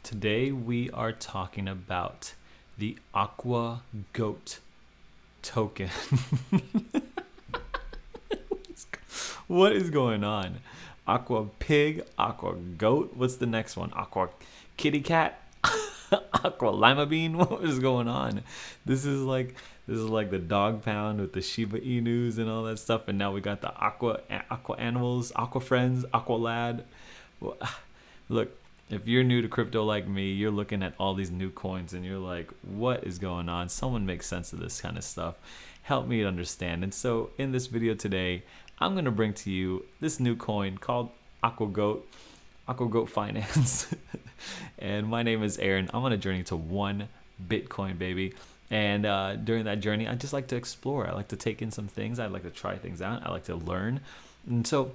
Today we are talking about the AQUAGOAT token. What is going on? Aqua pig, aqua goat. What's the next one? Aqua kitty cat, aqua lima bean. What is going on? This is like the dog pound with the Shiba Inus and all that stuff, and now we got the aqua animals, aqua friends, aqua lad. Well, look, if you're new to crypto like me, you're looking at all these new coins and you're like, what is going on? Someone make sense of this kind of stuff. Help me understand. And so in this video today, I'm going to bring to you this new coin called AQUAGOAT Finance. And my name is Aaron. I'm on a journey to 1 Bitcoin, baby. And during that journey, I just like to explore. I like to take in some things. I like to try things out. I like to learn. And so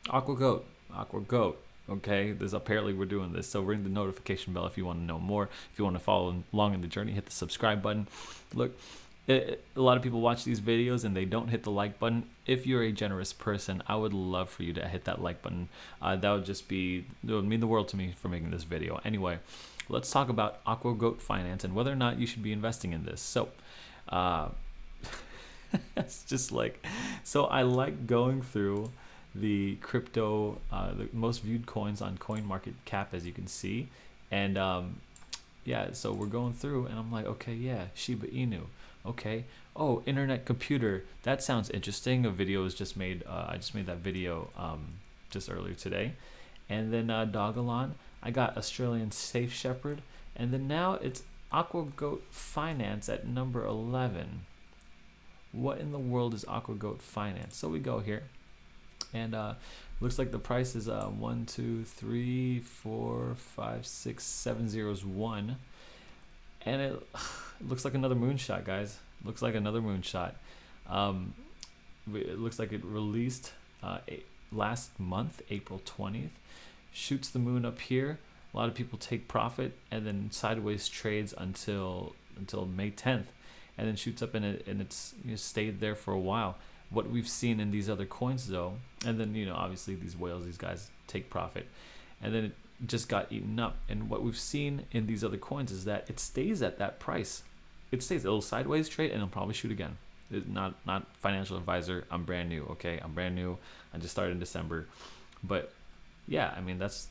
AQUAGOAT. Okay, apparently we're doing this, so ring the notification bell if you want to know more. If you want to follow along in the journey, hit the subscribe button. Look, a lot of people watch these videos and they don't hit the like button. If you're a generous person, I would love for you to hit that like button. That would mean the world to me for making this video. Anyway, let's talk about AQUAGOAT Finance and whether or not you should be investing in this. So it's just like, so I like going through the crypto, the most viewed coins on CoinMarketCap, as you can see. And yeah, so we're going through and I'm like, okay, yeah, Shiba Inu. Okay. Oh, internet computer. That sounds interesting. A video was just made. I just made that video just earlier today. And then Dogalon. I got Australian Safe Shepherd. And then now it's AQUAGOAT Finance at number 11. What in the world is AQUAGOAT Finance? So we go here. And looks like the price is 1 2 3 4 5 6 7 zeros 1, and it looks like another moonshot, guys. Looks like another moonshot. It looks like it released last month, April 20th. Shoots the moon up here. A lot of people take profit and then sideways trades until May 10th, and then shoots up and it's stayed there for a while. What we've seen in these other coins though, and then obviously these whales, these guys take profit, and then it just got eaten up. And what we've seen in these other coins is that it stays at that price. It stays. It'll sideways trade and it'll probably shoot again. It's not financial advisor. I'm brand new. Okay, I'm brand new. I just started in December, but yeah, I mean that's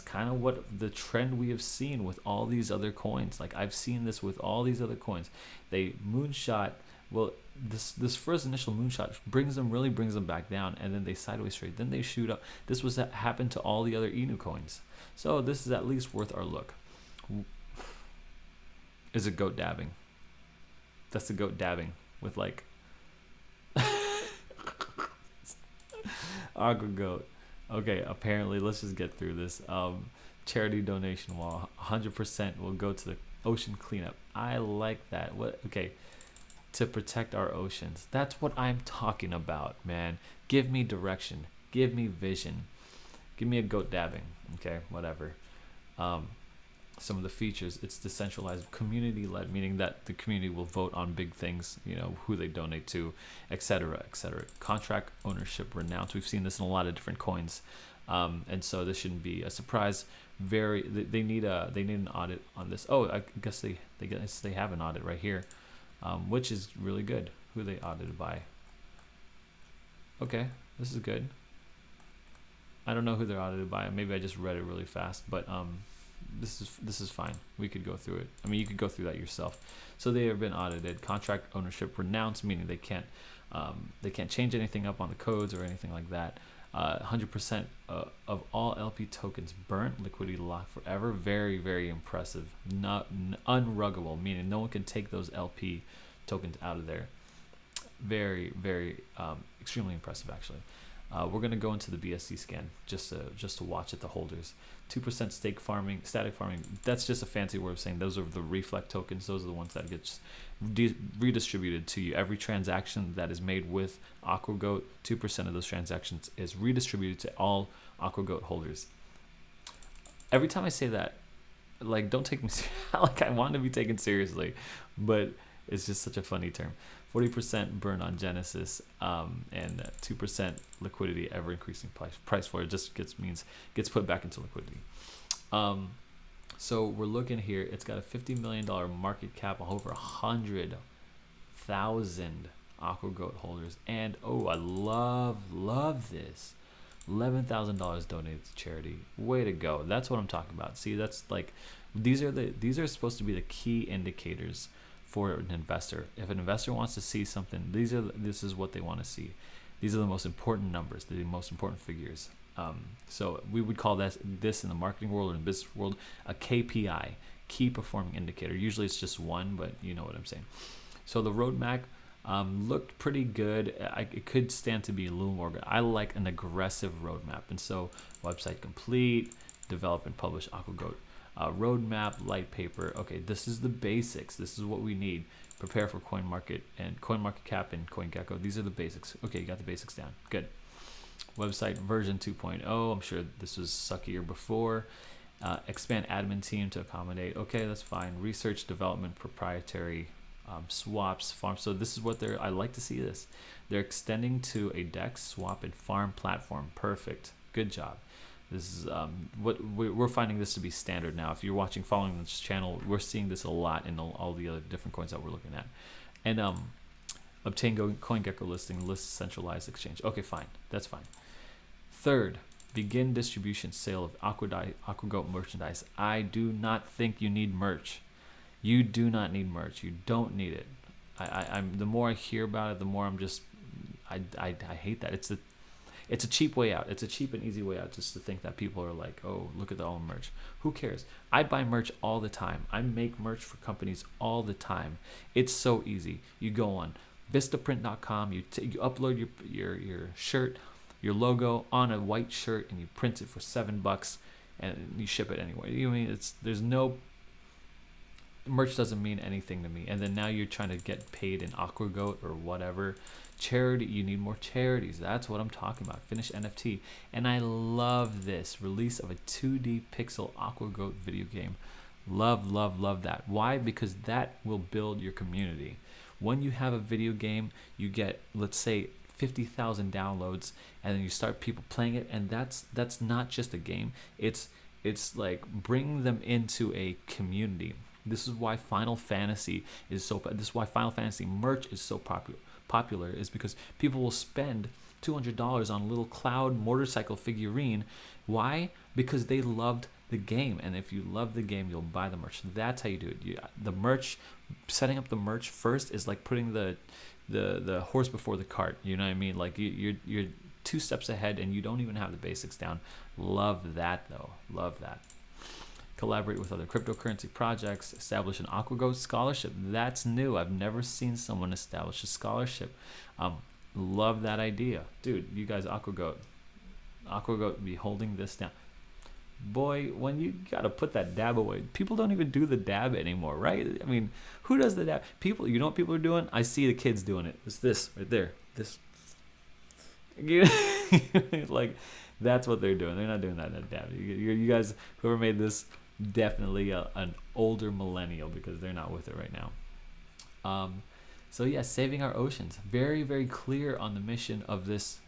kind of what the trend we have seen with all these other coins. Like I've seen this with all these other coins. They moonshot. Well, this first initial moonshot brings them back down, and then they sideways trade, then they shoot up. This was that happened to all the other Inu coins. So this is at least worth our look. Is it goat dabbing? That's the goat dabbing with like AQUAGOAT. Okay, apparently let's just get through this. Charity donation wall, 100% will go to the ocean cleanup. I like that. What? Okay. To protect our oceans. That's what I'm talking about, man. Give me direction. Give me vision. Give me a goat dabbing. Okay, whatever. Some of the features, it's decentralized, community-led, meaning that the community will vote on big things, who they donate to, etc., etc. Contract ownership renounced. We've seen this in a lot of different coins, and so this shouldn't be a surprise. They need an audit on this. Oh, I guess they have an audit right here. Which is really good. Who they audited by. Okay, this is good. I don't know who they're audited by. Maybe I just read it really fast, but this is fine. We could go through it. I mean, you could go through that yourself. So they have been audited. Contract ownership renounced, meaning they can't change anything up on the codes or anything like that. 100% of all LP tokens burnt, liquidity locked forever. Very, very impressive. Not unruggable, meaning no one can take those LP tokens out of there. Very, very extremely impressive, actually. We're gonna go into the BSC scan just to watch at the holders. 2% static farming. That's just a fancy word of saying those are the reflect tokens. Those are the ones that get redistributed to you. Every transaction that is made with AQUAGOAT, 2% of those transactions is redistributed to all AQUAGOAT holders. Every time I say that, like, don't take me like I want to be taken seriously, but it's just such a funny term. 40% burn on Genesis, and 2% liquidity, ever increasing price for it just gets put back into liquidity. So we're looking here. It's got a $50 million market cap, over 100,000 AQUAGOAT holders, and oh, I love this. $11,000 donated to charity. Way to go. That's what I'm talking about. See, that's like, these are supposed to be the key indicators for an investor. If an investor wants to see something, this is what they want to see. These are the most important numbers, the most important figures. So we would call this in the marketing world or in the business world a KPI, key performing indicator. Usually it's just one, but you know what I'm saying. So the roadmap looked pretty good. It could stand to be a little more good. I like an aggressive roadmap, and so website complete, develop and publish AQUAGOAT. Roadmap, light paper. Okay, this is the basics. This is what we need. Prepare for CoinMarket and CoinMarketCap and CoinGecko. These are the basics. Okay, you got the basics down. Good. Website version 2.0. I'm sure this was suckier before. Expand admin team to accommodate. Okay, that's fine. Research, development, proprietary, swaps, farm. So this is what I like to see this. They're extending to a DEX, swap, and farm platform. Perfect. Good job. This is what we're finding this to be standard now. If you're following this channel, we're seeing this a lot in all the other different coins that we're looking at. And obtain CoinGecko listing, list centralized exchange. Okay, fine. That's fine. Third, begin distribution sale of AQUAGOAT merchandise. I do not think you need merch. You do not need merch. You don't need it. I'm the more I hear about it, the more I'm just I hate that. It's a cheap way out. It's a cheap and easy way out just to think that people are like, oh, look at the own merch. Who cares? I buy merch all the time. I make merch for companies all the time. It's so easy. You go on vistaprint.com. You upload your shirt, your logo on a white shirt, and you print it for $7, and you ship it anyway. You mean there's no merch doesn't mean anything to me. And then now you're trying to get paid in AQUAGOAT or whatever. Charity, you need more charities. That's what I'm talking about. Finish NFT. And I love this release of a 2D pixel AQUAGOAT video game. Love that. Why? Because that will build your community. When you have a video game, you get, let's say, 50,000 downloads, and then you start people playing it, and that's not just a game. It's like bring them into a community. This is why Final Fantasy is so. This is why Final Fantasy merch is so popular is because people will spend $200 on a little cloud motorcycle figurine. Why? Because they loved the game, and if you love the game, you'll buy the merch. That's how you do it. The merch, setting up the merch first is like putting the horse before the cart. You know what I mean? Like you're 2 steps ahead, and you don't even have the basics down. Love that though. Love that. Collaborate with other cryptocurrency projects, establish an AQUAGOAT scholarship. That's new. I've never seen someone establish a scholarship. Love that idea. Dude, you guys, AQUAGOAT be holding this down. Boy, when you got to put that dab away, people don't even do the dab anymore, right? I mean, who does the dab? People, you know what people are doing? I see the kids doing it. It's this right there. This. Like, that's what they're doing. They're not doing that dab. You guys, whoever made this, definitely an older millennial, because they're not with it right now. So yeah, saving our oceans. Very, very clear on the mission of this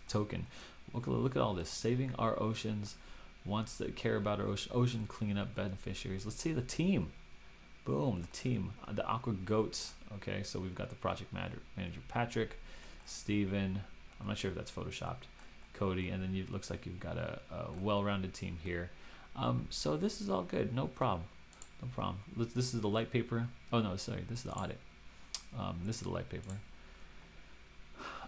token. Look at all this. Saving our oceans. Wants to care about our ocean cleanup beneficiaries. Let's see the team. Boom, the team. The AQUAGOATs. Okay, so we've got the project manager Patrick, Steven. I'm not sure if that's photoshopped. Cody, and then it looks like you've got a well-rounded team here. So this is all good. No problem. This is the light paper. Oh no, sorry. This is the audit. This is the light paper.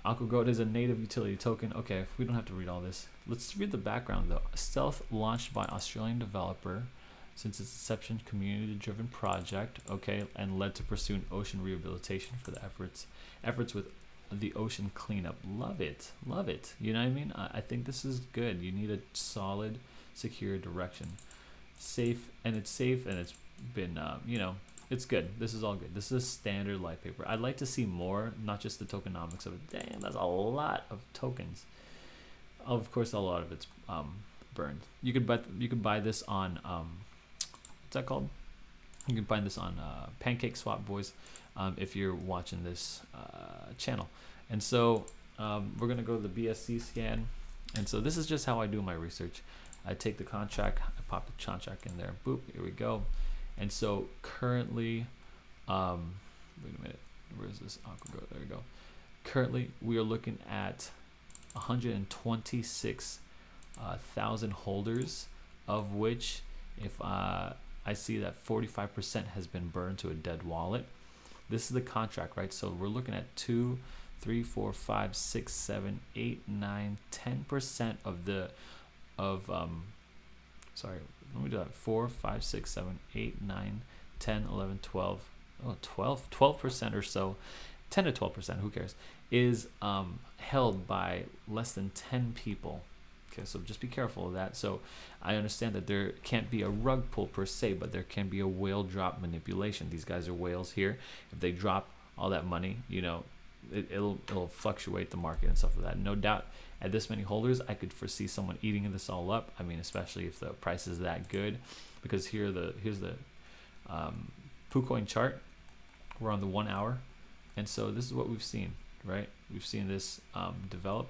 AQUAGOAT is a native utility token. Okay, we don't have to read all this. Let's read the background though. Stealth, launched by Australian developer since its inception, community-driven project. Okay, and led to pursuing ocean rehabilitation for the efforts with the ocean cleanup. Love it. You know what I mean? I think this is good. You need a solid, secure direction. It's safe, and it's been it's good. This is all good. This is a standard light paper. I'd like to see more, not just the tokenomics of it. Damn, that's a lot of tokens. Of course, a lot of it's burned. You could buy this on what's that called? You can find this on Pancake Swap Boys if you're watching this channel. And so we're gonna go to the BSC scan. And so this is just how I do my research. I take the contract, I pop the contract in there. Boop, here we go. And so currently, wait a minute, where is this AQUAGOAT? There we go. Currently, we are looking at 126,000 holders, of which, if I see that 45% has been burned to a dead wallet. This is the contract, right? So we're looking at 2, 3, 4, 5, 6, 7, 8, 9, 10% sorry, let me do that. 4, 5, 6, 7, 8, 9, 10, 11, 12. Oh, 12% or so, 10 to 12%, who cares, is held by less than 10 people. Okay, so just be careful of that. So I understand that there can't be a rug pull per se, but there can be a whale drop manipulation. These guys are whales here. If they drop all that money, you know, it'll fluctuate the market and stuff like that. No doubt, at this many holders, I could foresee someone eating this all up. I mean, especially if the price is that good, because here's the PooCoin chart. We're on the 1 hour, and so this is what we've seen, right? We've seen this develop.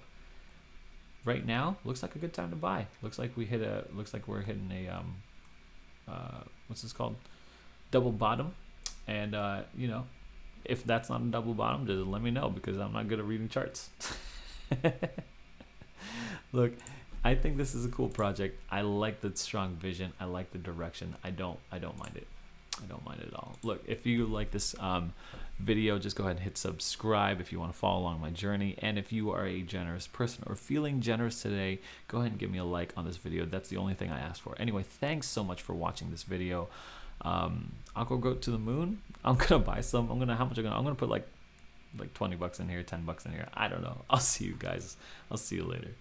Right now, looks like a good time to buy. Looks like we're hitting a what's this called? Double bottom. And you know, if that's not a double bottom, just let me know, because I'm not good at reading charts. Look, I think this is a cool project. I like the strong vision. I like the direction. I don't mind it. I don't mind it at all. Look, if you like this video, just go ahead and hit subscribe if you want to follow along my journey. And if you are a generous person or feeling generous today, go ahead and give me a like on this video. That's the only thing I asked for. Anyway, thanks so much for watching this video. AQUAGOAT to the moon. I'm gonna buy some. I'm gonna put like $20 in here, $10 in here. I don't know. I'll see you guys. I'll see you later.